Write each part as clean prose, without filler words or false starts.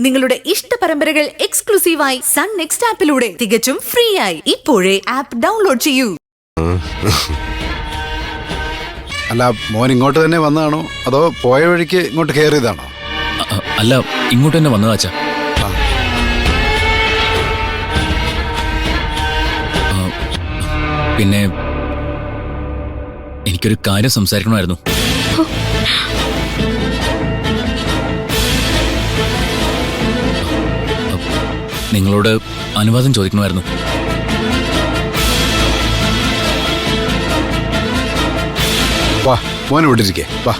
നിങ്ങളുടെ ഇഷ്ട പരമ്പരകൾ എക്സ്ക്ലൂസീവായി സൺ നെക്സ്റ്റ് ആപ്പിലൂടെ തികച്ചും ഫ്രീ ആയി ഇപ്പോഴേ ആപ്പ് ഡൗൺലോഡ് ചെയ്യൂ. അല്ല, മോൻ ഇങ്ങോട്ട് തന്നെ വന്നതാണോ അതോ പോയ വഴിക്ക് ഇങ്ങോട്ട് കയറിയതാണോ? അല്ല, ഇങ്ങോട്ട് തന്നെ വന്നതാച്ചാ. പിന്നെ എനിക്കൊരു കാര്യം സംസാരിക്കണമായിരുന്നു. നിങ്ങളോട് അനുവാദം ചോദിക്കണമായിരുന്നു. വാ, മോൻ വിട്ടിരിക്കേ, വാ.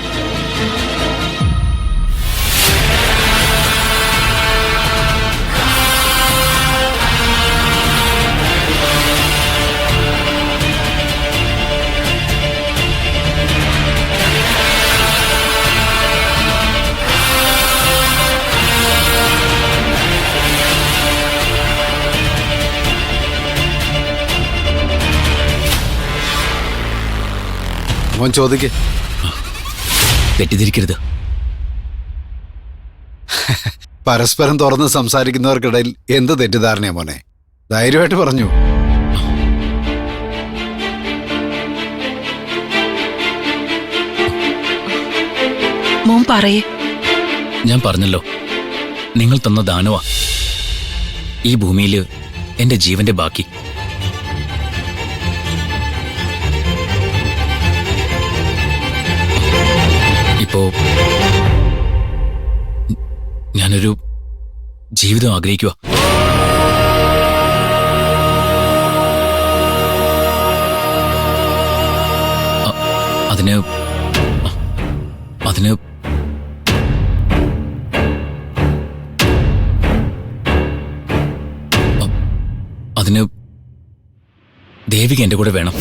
മോൻ ചോദിക്കേ. തെറ്റിദ്ധരിക്കരുത്. പരസ്പരം തുറന്ന് സംസാരിക്കുന്നവർക്കിടയിൽ എന്ത് തെറ്റിദ്ധാരണയാ മോനെ? ധൈര്യമായിട്ട് പറഞ്ഞു. മോൻ പറയേ. ഞാൻ പറഞ്ഞല്ലോ, നിങ്ങൾ തന്ന ദാനവാ ഈ ഭൂമിയിൽ എന്റെ ജീവന്റെ ബാക്കി. ഇപ്പോ ഞാനൊരു ജീവിതം ആഗ്രഹിക്കുക. അതിന് അതിന് അതിന് ദേവിക എന്റെ കൂടെ വേണം.